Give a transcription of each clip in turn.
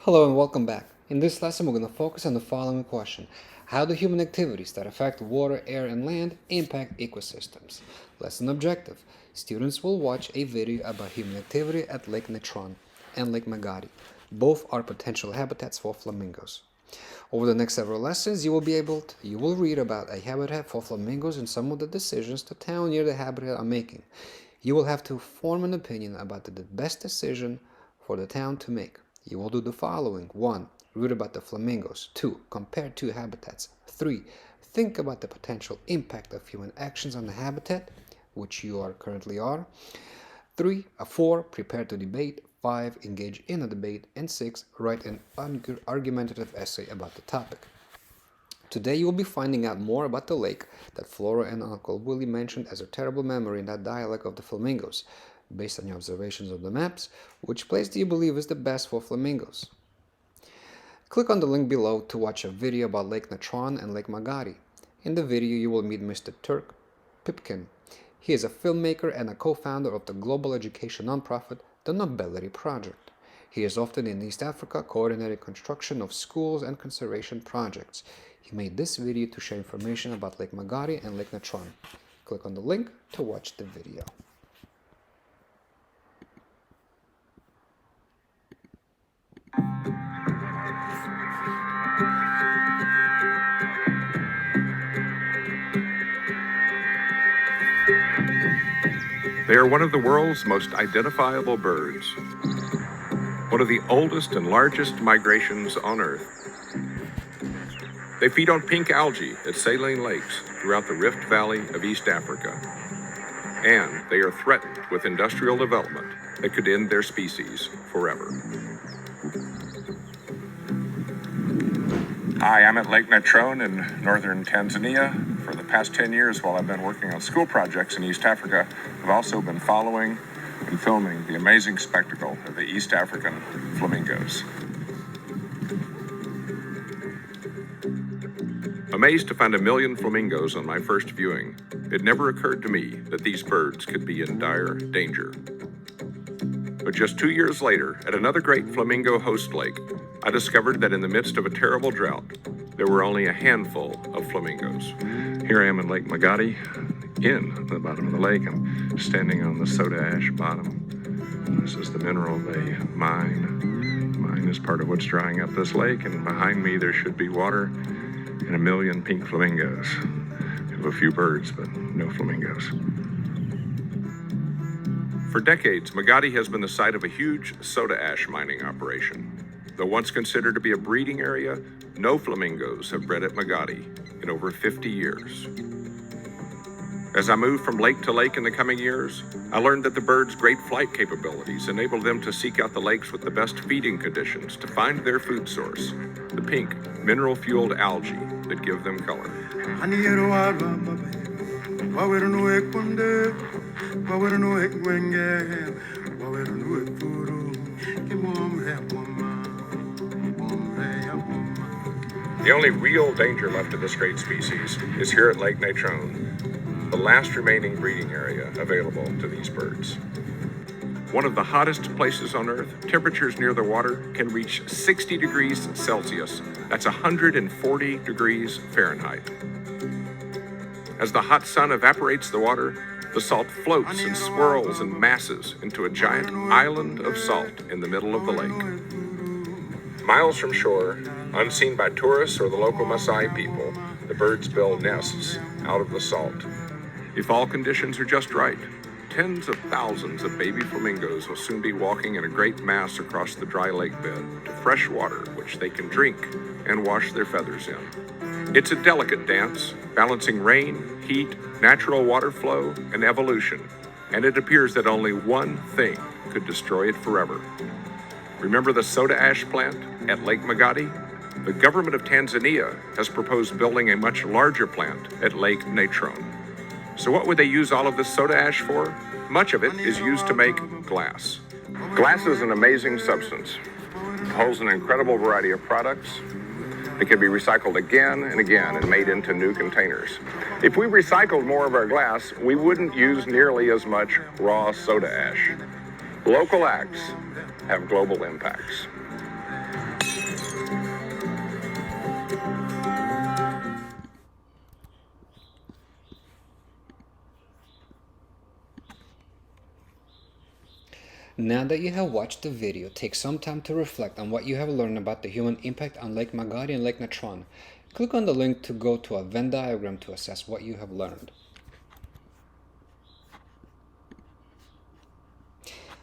Hello and welcome back. In this lesson, we're going to focus on the following question. How do human activities that affect water, air, and land impact ecosystems? Lesson objective. Students will watch a video about human activity at Lake Natron and Lake Magadi. Both are potential habitats for flamingos. Over the next several lessons, you will read about a habitat for flamingos and some of the decisions the town near the habitat are making. You will have to form an opinion about the best decision for the town to make. You will do the following. 1. Read about the flamingos. 2. Compare two habitats. 3. Think about the potential impact of human actions on the habitat, which you currently are. 4. Prepare to debate. 5. Engage in a debate. And 6. Write an argumentative essay about the topic. Today you will be finding out more about the lake that Flora and Uncle Willie mentioned as a terrible memory in that dialect of the flamingos. Based on your observations of the maps, which place do you believe is the best for flamingos? Click on the link below to watch a video about Lake Natron and Lake Magadi. In the video you will meet Mr. Turk Pipkin. He is a filmmaker and a co-founder of the global education nonprofit, the Nobelity Project. He is often in East Africa coordinating construction of schools and conservation projects. He made this video to share information about Lake Magadi and Lake Natron. Click on the link to watch the video. They are one of the world's most identifiable birds, one of the oldest and largest migrations on Earth. They feed on pink algae at saline lakes throughout the Rift Valley of East Africa, and they are threatened with industrial development that could end their species forever. Hi, I'm at Lake Natron in northern Tanzania. For the past 10 years, while I've been working on school projects in East Africa, I've also been following and filming the amazing spectacle of the East African flamingos. Amazed to find 1 million flamingos on my first viewing, it never occurred to me that these birds could be in dire danger. But just 2 years later, at another great flamingo host lake, I discovered that in the midst of a terrible drought, there were only a handful of flamingos. Here I am in Lake Magadi, in the bottom of the lake. I'm standing on the soda ash bottom. This is the mineral they mine. The mine is part of what's drying up this lake, and behind me there should be water and 1 million pink flamingos. We have a few birds, but no flamingos. For decades, Magadi has been the site of a huge soda ash mining operation. Though once considered to be a breeding area, no flamingos have bred at Magadi in over 50 years. As I moved from lake to lake in the coming years, I learned that the birds' great flight capabilities enabled them to seek out the lakes with the best feeding conditions to find their food source, the pink, mineral-fueled algae that give them color. The only real danger left of this great species is here at Lake Natron, the last remaining breeding area available to these birds. One of the hottest places on Earth, temperatures near the water can reach 60 degrees Celsius. That's 140 degrees Fahrenheit. As the hot sun evaporates the water, the salt floats and swirls in masses into a giant island of salt in the middle of the lake. Miles from shore, unseen by tourists or the local Maasai people, the birds build nests out of the salt. If all conditions are just right, tens of thousands of baby flamingos will soon be walking in a great mass across the dry lake bed to fresh water which they can drink and wash their feathers in. It's a delicate dance, balancing rain, heat, natural water flow, and evolution, and it appears that only one thing could destroy it forever. Remember the soda ash plant at Lake Magadi? The government of Tanzania has proposed building a much larger plant at Lake Natron. So what would they use all of this soda ash for? Much of it is used to make glass. Glass is an amazing substance. It holds an incredible variety of products. It can be recycled again and again and made into new containers. If we recycled more of our glass, we wouldn't use nearly as much raw soda ash. Local acts have global impacts. Now that you have watched the video, take some time to reflect on what you have learned about the human impact on Lake Magadi and Lake Natron. Click on the link to go to a Venn diagram to assess what you have learned.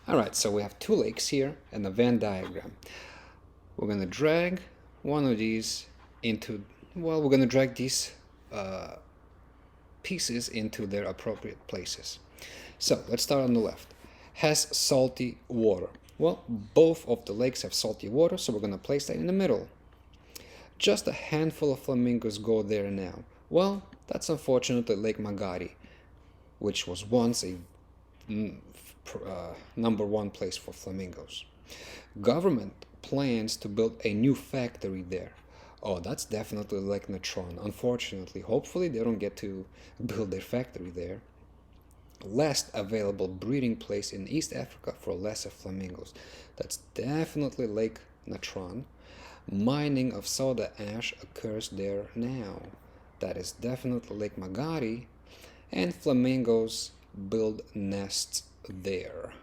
Alright, so we have two lakes here and a Venn diagram. We're going to drag one of these into, well, we're going to drag these pieces into their appropriate places. So let's start on the left. Has salty water. Well, both of the lakes have salty water, so we're going to place that in the middle. Just a handful of flamingos go there now. Well, that's unfortunately Lake Magadi, which was once a #1 place for flamingos. Government plans to build a new factory there. Oh, that's definitely Lake Natron. Unfortunately, hopefully they don't get to build their factory there. Last available breeding place in East Africa for lesser flamingos. That's definitely Lake Natron. Mining of soda ash occurs there now. That is definitely Lake Magadi. And flamingos build nests there.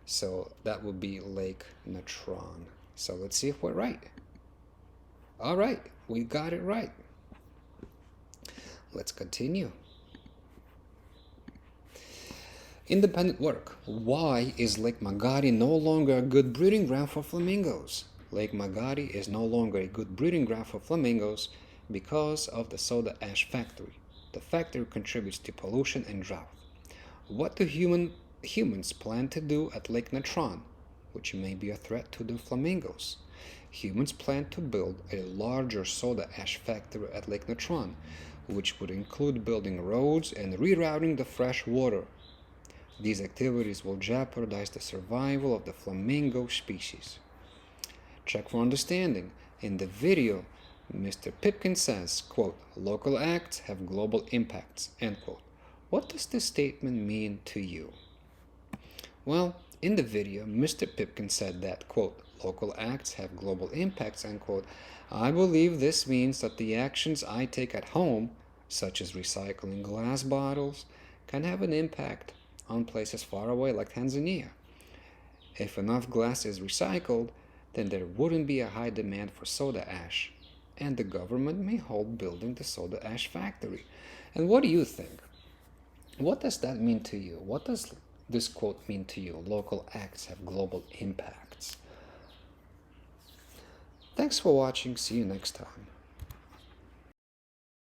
So that would be Lake Natron. So let's see if we're right. All right, we got it right. Let's continue. Independent work. Why is Lake Magadi no longer a good breeding ground for flamingos? Lake Magadi is no longer a good breeding ground for flamingos because of the soda ash factory. The factory contributes to pollution and drought. What do humans plan to do at Lake Natron, which may be a threat to the flamingos? Humans plan to build a larger soda ash factory at Lake Natron, which would include building roads and rerouting the fresh water. These activities will jeopardize the survival of the flamingo species. Check for understanding. In the video, Mr. Pipkin says, quote, "Local acts have global impacts," end quote. What does this statement mean to you? Well, in the video, Mr. Pipkin said that, quote, "Local acts have global impacts," end quote. I believe this means that the actions I take at home, such as recycling glass bottles, can have an impact on places far away like Tanzania. If enough glass is recycled, then there wouldn't be a high demand for soda ash, and the government may hold building the soda ash factory. And what do you think? What does that mean to you? What does this quote mean to you? Local acts have global impacts. Thanks for watching. See you next time.